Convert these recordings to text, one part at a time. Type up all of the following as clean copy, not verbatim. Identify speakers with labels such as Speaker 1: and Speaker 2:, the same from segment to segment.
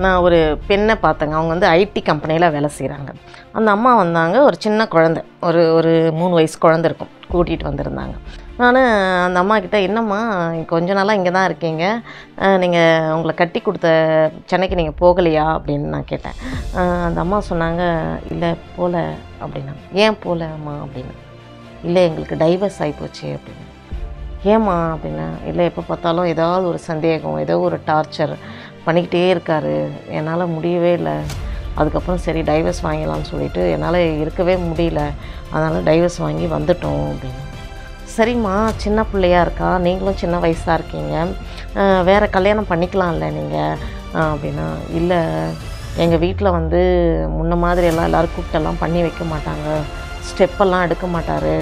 Speaker 1: நான் ஒரு பெண்ணை பார்த்தேங்க. அவங்க வந்து ஐடி கம்பெனியில் வேலை செய்கிறாங்க. அந்த அம்மா வந்தாங்க. ஒரு சின்ன குழந்தை, ஒரு ஒரு 3 வயசு குழந்தை இருக்கும், கூட்டிகிட்டு வந்திருந்தாங்க. நான் அந்த அம்மா கிட்டே, என்னம்மா கொஞ்ச நாளாக இங்கே தான் இருக்கீங்க, நீங்கள் உங்களை கட்டி கொடுத்த சென்னைக்கு நீங்கள் போகலையா அப்படின்னு நான் கேட்டேன். அந்த அம்மா சொன்னாங்க, இல்லை போகல அப்படின்னாங்க. ஏன் போகலம்மா அப்படின்னு. இல்லை எங்களுக்கு டைவர்ஸ் ஆகிப்போச்சு அப்படின்னு. ஏம்மா அப்படின்னா, இல்லை எப்போ பார்த்தாலும் ஏதாவது ஒரு சந்தேகம், ஏதோ ஒரு டார்ச்சர் பண்ணிக்கிட்டே இருக்கார், என்னால் முடியவே இல்லை. அதுக்கப்புறம் சரி டைவர்ஸ் வாங்கிடலான்னு சொல்லிவிட்டு என்னால் இருக்கவே முடியல, அதனால் டைவர்ஸ் வாங்கி வந்துட்டோம் அப்படின்னு. சரிம்மா, சின்ன பிள்ளையாக இருக்கா, நீங்களும் சின்ன வயசாக இருக்கீங்க, வேறு கல்யாணம் பண்ணிக்கலாம்ல நீங்கள் அப்படின்னா. இல்லை எங்கள் வீட்டில் வந்து முன்ன மாதிரி எல்லோரும் கூப்பிட்டெல்லாம் பண்ணி வைக்க மாட்டாங்க, ஸ்டெப்பெல்லாம் எடுக்க மாட்டார்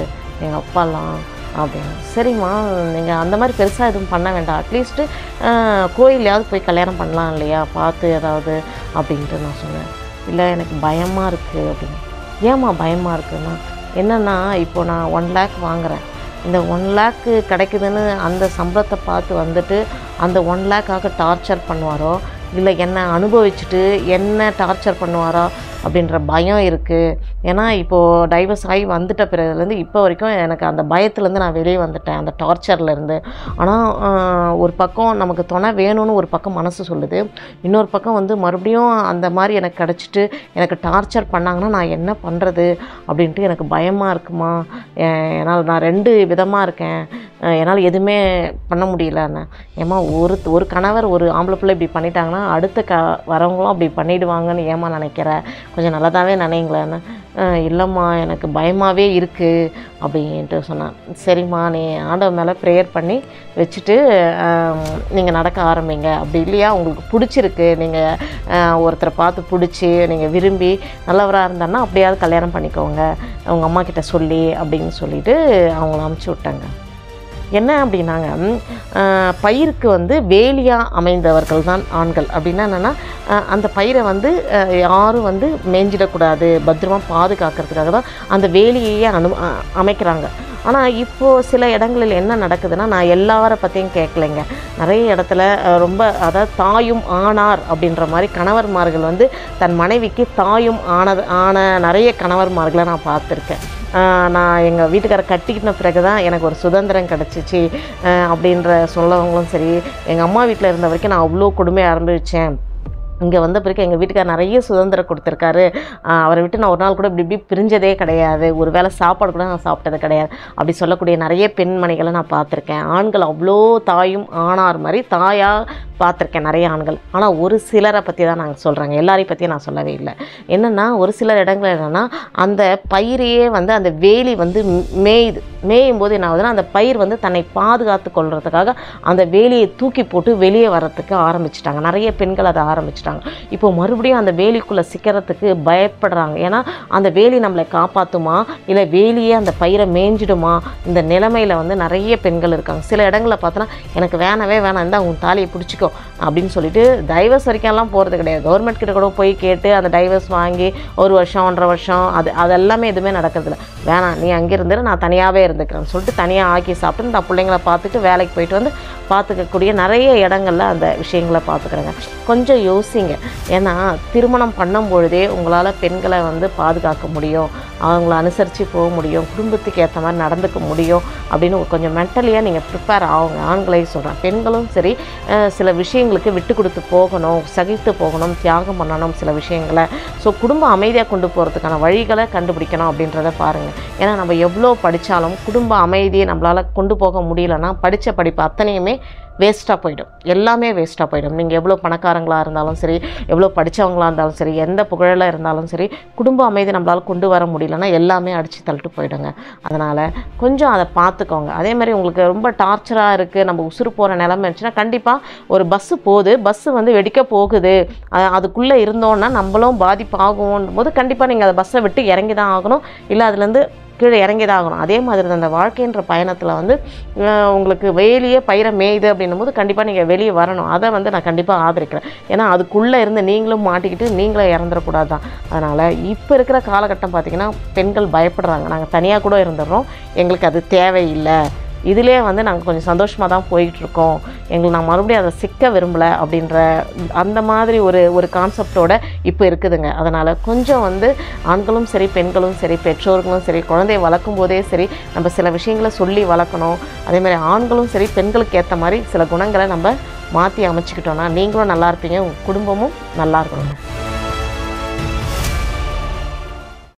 Speaker 1: எங்கள் அப்பாலாம் அப்படின்னு. சரிம்மா, நீங்கள் அந்த மாதிரி பெருசாக எதுவும் பண்ண வேண்டாம், அட்லீஸ்ட்டு கோயிலையாவது போய் கல்யாணம் பண்ணலாம் இல்லையா, பார்த்து ஏதாவது அப்படின்ட்டு நான் சொன்னேன். இல்லை எனக்கு பயமாக இருக்குது அப்படின்னு. ஏம்மா பயமாக இருக்குன்னா, என்னென்னா இப்போ நான் 1 lakh வாங்குகிறேன், இந்த 1 lakh கிடைக்குதுன்னு அந்த சம்பளத்தை பார்த்து வந்துட்டு அந்த 1 lakh டார்ச்சர் பண்ணுவாரோ, இல்லை என்னை அனுபவிச்சுட்டு என்ன டார்ச்சர் பண்ணுவாரா அப்படின்ற பயம் இருக்குது. ஏன்னா இப்போது டைவர்ஸ் ஆகி வந்துட்ட பிறகுலேருந்து இப்போ வரைக்கும் எனக்கு அந்த பயத்துலேருந்து நான் வெளியே வந்துட்டேன், அந்த டார்ச்சர்லேருந்து. ஆனால் ஒரு பக்கம் நமக்கு துணை வேணும்னு ஒரு பக்கம் மனசு சொல்லுது, இன்னொரு பக்கம் வந்து மறுபடியும் அந்த மாதிரி எனக்கு கிடச்சிட்டு எனக்கு டார்ச்சர் பண்ணாங்கன்னா நான் என்ன பண்ணுறது அப்படின்ட்டு எனக்கு பயமாக இருக்குமா. ஏன்னால் நான் 2 விதமாக இருக்கேன், என்னால் எதுவுமே பண்ண முடியலன்னு. ஏம்மா ஒரு கணவர் ஒரு ஆம்பளை பிள்ளை இப்படி பண்ணிட்டாங்கன்னா அடுத்த வரவங்களும் அப்படி பண்ணிவிடுவாங்கன்னு ஏமா நினைக்கிற, கொஞ்சம் நல்லதாகவே நினைங்களேன்னு. இல்லைம்மா எனக்கு பயமாகவே இருக்குது அப்படின்ட்டு சொன்னேன். சரிம்மா, நீ ஆண்டவன் மேலே ப்ரேயர் பண்ணி வச்சுட்டு நீங்கள் நடக்க ஆரம்பிங்க. அப்படி இல்லையா உங்களுக்கு பிடிச்சிருக்கு, நீங்கள் ஒருத்தரை பார்த்து பிடிச்சி நீங்கள் விரும்பி நல்லவராக இருந்தான்னா அப்படியாவது கல்யாணம் பண்ணிக்கோங்க உங்கள் அம்மா கிட்ட சொல்லி அப்படின்னு சொல்லிவிட்டு அவங்கள அமுச்சு விட்டாங்க. என்ன அப்படின்னாங்க, பயிருக்கு வந்து வேலியாக அமைந்தவர்கள் தான் ஆண்கள். அப்படின்னா என்னென்னா, அந்த பயிரை வந்து யாரும் வந்து மேய்ஞ்சிடக்கூடாது, பத்திரமா பாதுகாக்கிறதுக்காக தான் அந்த வேலியையே அமைக்கிறாங்க. ஆனால் இப்போது சில இடங்களில் என்ன நடக்குதுன்னா, நான் எல்லாரை பற்றியும் கேட்கலைங்க, நிறைய இடத்துல ரொம்ப அதாவது தாயும் ஆனார் அப்படின்ற மாதிரி கணவர்மார்கள் வந்து தன் மனைவிக்கு தாயும் ஆன நிறைய கணவர்மார்களை நான் பார்த்துருக்கேன். நான் எங்கள் வீட்டுக்காரை கட்டிக்கிட்ட பிறகு தான் எனக்கு ஒரு சுதந்திரம் கிடச்சிச்சு அப்படின்ற சொல்லவங்களும் சரி. எங்கள் அம்மா வீட்டில் இருந்த வரைக்கும் நான் அவ்வளோ கொடுமையை அனுபவித்தேன், இங்கே வந்த பிறகு எங்கள் வீட்டுக்கார் நிறைய சுதந்திரம் கொடுத்துருக்காரு, அவரை விட்டு நான் ஒரு நாள் கூட இப்படி பிரிஞ்சதே கிடையாது, ஒரு வேளை சாப்பாடு கூட நான் சாப்பிட்டது கிடையாது அப்படி சொல்லக்கூடிய நிறைய பெண்மணிகளை நான் பார்த்துருக்கேன். ஆண்கள் அவ்வளோ தாயும் ஆனார் மாதிரி தாயாக பார்த்துருக்கேன் நிறைய ஆண்கள். ஆனால் ஒரு சிலரை பற்றி தான் நாங்கள் சொல்கிறாங்க, எல்லாரையும் பற்றியும் நான் சொல்லவே இல்லை. என்னென்னா ஒரு சிலர் இடங்கள் என்னென்னா அந்த பயிரையே வந்து அந்த வேலி வந்து மேயும் போது என்ன ஆகுதுன்னா, அந்த பயிர் வந்து தன்னை பாதுகாத்து கொள்றதுக்காக அந்த வேலியை தூக்கி போட்டு வெளியே வர்றதுக்கு ஆரம்பிச்சிட்டாங்க. நிறைய பெண்கள் அதை ஆரம்பிச்சிட்டாங்க. இப்போ மறுபடியும் அந்த வேலிக்குள்ளே சிக்கிறதுக்கு பயப்படுறாங்க. ஏன்னா அந்த வேலி நம்மளை காப்பாற்றுமா இல்லை வேலியே அந்த பயிரை மேய்ஞ்சிடுமா, இந்த நிலைமையில் வந்து நிறைய பெண்கள் இருக்காங்க. சில இடங்களில் பார்த்தோன்னா எனக்கு வேணவே வேணாம், இருந்தால் உன் தாலியை பிடிச்சிக்கோ அப்படின்னு சொல்லிட்டு டைவர்ஸ் வரைக்கும்லாம் போகிறது கிடையாது. கவர்மெண்ட் கிட்ட கூட போய் கேட்டு அந்த டைவர்ஸ் வாங்கி 1 வருஷம் 1.5 வருஷம் அதெல்லாமே எதுவுமே நடக்கிறதில்ல. வேணாம் நீ அங்கே இருந்துட்டு நான் தனியாகவே இருந்துக்கிறேன்னு சொல்லிட்டு தனியாக ஆக்கி சாப்பிட்டு நான் பிள்ளைங்களை பார்த்துட்டு வேலைக்கு போயிட்டு வந்து பார்த்துக்கக்கூடிய நிறைய இடங்களில் அந்த விஷயங்களை பார்த்துக்கிறேங்க. கொஞ்சம் யோசிங்க. ஏன்னா திருமணம் பண்ணும் பொழுதே உங்களால் பெண்களை வந்து பாதுகாக்க முடியும், அவங்கள அனுசரித்து போக முடியும், குடும்பத்துக்கு ஏற்ற மாதிரி நடந்துக்க முடியும் அப்படின்னு கொஞ்சம் மென்டலியாக நீங்கள் ப்ரிப்பேர் ஆகுங்க. ஆண்களையும் சொல்கிறேன், பெண்களும் சரி சில விஷயங்களுக்கு விட்டு கொடுத்து போகணும், சகித்து போகணும், தியாகம் பண்ணணும் சில விஷயங்களை. ஸோ குடும்ப அமைதியாக கொண்டு போகிறதுக்கான வழிகளை கண்டுபிடிக்கணும் அப்படின்றத பாருங்கள். ஏன்னா நம்ம எவ்வளோ படித்தாலும் குடும்ப அமைதியை நம்மளால் கொண்டு போக முடியலன்னா படித்த படிப்பு அத்தனையுமே வேஸ்ட்டாக போயிடும், எல்லாமே வேஸ்ட்டாக போயிடும். நீங்கள் எவ்வளோ பணக்காரங்களாக இருந்தாலும் சரி, எவ்வளோ படித்தவங்களாக இருந்தாலும் சரி, எந்த புகழில் இருந்தாலும் சரி, குடும்ப அமைதி நம்மளால் கொண்டு வர முடியலன்னா எல்லாமே அடித்து தள்ளிட்டு போயிடுங்க. அதனால் கொஞ்சம் அதை பார்த்துக்கோங்க. அதே மாதிரி உங்களுக்கு ரொம்ப டார்ச்சராக இருக்குது, நம்ம உசுறு போகிற நிலைமை இருந்துச்சுன்னா கண்டிப்பாக ஒரு பஸ்ஸு போகுது, பஸ்ஸு வந்து வெடிக்க போகுது, அதுக்குள்ளே இருந்தோன்னா நம்மளும் பாதிப்பாகும் போது கண்டிப்பாக நீங்கள் அந்த பஸ்ஸை விட்டு இறங்கி தான் ஆகணும், இல்லை அதுலேருந்து கீழே இறங்கி தான் ஆகணும். அதே மாதிரி தான் அந்த வாழ்க்கைன்ற பயணத்தில் வந்து உங்களுக்கு வேலியே பயிரை மேயுது அப்படின்னும் போது கண்டிப்பாக நீங்கள் வெளியே வரணும். அதை வந்து நான் கண்டிப்பாக ஆதரிக்கிறேன். ஏன்னா அதுக்குள்ளே இருந்து நீங்களும் மாட்டிக்கிட்டு நீங்களும் இறந்துடக்கூடாது தான். அதனால் இப்போ இருக்கிற காலகட்டம் பார்த்திங்கன்னா பெண்கள் பயப்படுறாங்க, நாங்கள் தனியாக கூட இருந்துடுறோம், எங்களுக்கு அது தேவையில்லை, இதிலே வந்து நாங்கள் கொஞ்சம் சந்தோஷமாக தான் போயிட்டுருக்கோம், எங்களுக்கு நான் மறுபடியும் அதை சிக்க விரும்பலை அப்படின்ற அந்த மாதிரி ஒரு கான்செப்டோட இப்போ இருக்குதுங்க. அதனால் கொஞ்சம் வந்து ஆண்களும் சரி, பெண்களும் சரி, பெற்றோர்களும் சரி, குழந்தையை வளர்க்கும் போதே சரி, நம்ம சில விஷயங்களை சொல்லி வளர்க்கணும். அதேமாதிரி ஆண்களும் சரி, பெண்களுக்கு ஏற்ற மாதிரி சில குணங்களை நம்ம மாற்றி அமைச்சிக்கிட்டோன்னா நீங்களும் நல்லா இருப்பீங்க, உங்கள் குடும்பமும் நல்லா இருக்கணுங்க.